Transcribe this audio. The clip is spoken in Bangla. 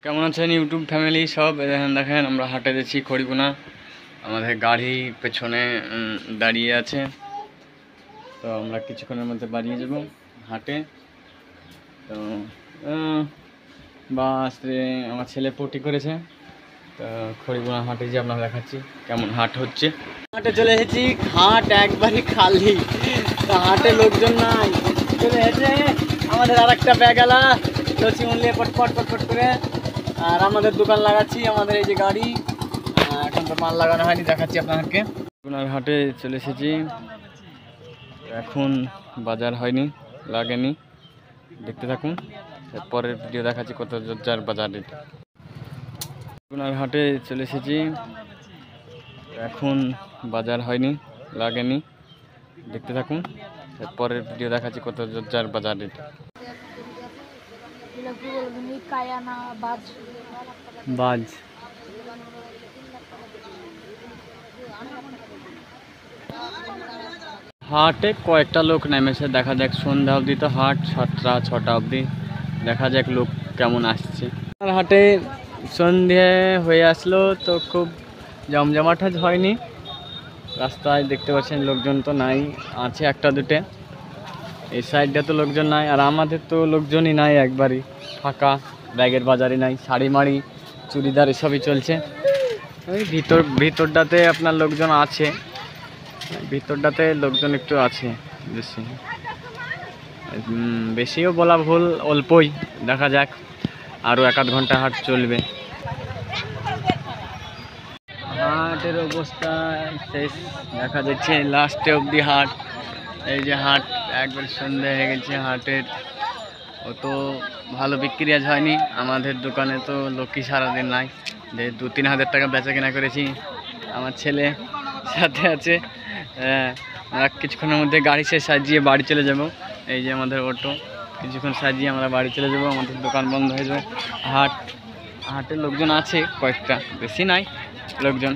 কেমন আছেন ইউটিউব ফ্যামিলি সব? দেখেন আমরা হাটে যাচ্ছি খড়িগুনা। আমাদের গাড়ি পেছনে দাঁড়িয়ে আছে, তো আমরা কিছুক্ষণের মধ্যে বাড়িয়ে যাব হাটে। তো বাস আমার ছেলে পটি করেছে, তো খড়িগুনা হাটে যে আপনারা দেখাচ্ছি কেমন হাট হচ্ছে। হাটে চলে এসেছি, হাট একবারই খালি, তো হাটে লোকজন নাই। চলে এসেছে আমাদের আর একটা ব্যাগালা চলছি উনলে পটপট পটপট করে। আর আমাদের দোকান লাগাচ্ছি, আমাদের এই যে গাড়ি, এখন তো মাল লাগানো হয়নি, দেখাচ্ছি আপনাদেরকে। খড়িগুনার হাটে চলে এসেছি, এখন বাজার হয়নি, লাগেনি, দেখতে থাকুন, পরের ভিডিও দেখাচ্ছি কত যার বাজার রেট। খড়িগুনার হাটে চলে এসেছি, এখন বাজার হয়নি, লাগেনি, দেখতে থাকুন, পরের ভিডিও দেখাচ্ছি কত যার বাজার রেট। বাজ হাটে কয়েকটা লোক নেমেছে, দেখা যাক সন্ধ্যা অবধি তো হাট, 7টা 6টা অবধি, দেখা যাক লোক কেমন আসছে। হাটে সন্ধে হয়ে আসলো, তো খুব জমজমাট হয়নি, রাস্তায় দেখতে পাচ্ছেন লোকজন তো নাই, আছে একটা দুটে, এই সাইডটা তো লোকজন নাই, আর আমাদের তো লোকজনই নাই, একবারই ফাঁকা, ব্যাগের বাজারই নাই, শাড়ি মাড়ি চুড়িদার এসবই চলছে। ওই ভিতরটাতে আপনার লোকজন আছে, ভিতরটাতে লোকজন একটু আছে বেশি, বেশিও বলা ভুল, অল্পই, দেখা যাক আরও 1-8 ঘন্টা হাট চলবে। হাটের অবস্থা শেষ, দেখা যাচ্ছে লাস্টে অবধি হাট। এই যে হাট একবার সন্ধ্যা হয়ে গেছে, হাটের অত ভালো বিক্রি আজ হয়নি। আমাদের দোকানে তো লোকই সারাদিন নাই, যে 2-3 হাজার টাকা বেচা কেনা করেছি। আমার ছেলে সাথে আছে, কিছুক্ষণের মধ্যে গাড়ি সে সাজিয়ে বাড়ি চলে যাব। এই যে আমাদের অটো, কিছুক্ষণ সাজিয়ে আমরা বাড়ি চলে যাব, আমাদের দোকান বন্ধ হয়ে যাবে। হাটের লোকজন আছে কয়েকটা, বেশি নাই লোকজন।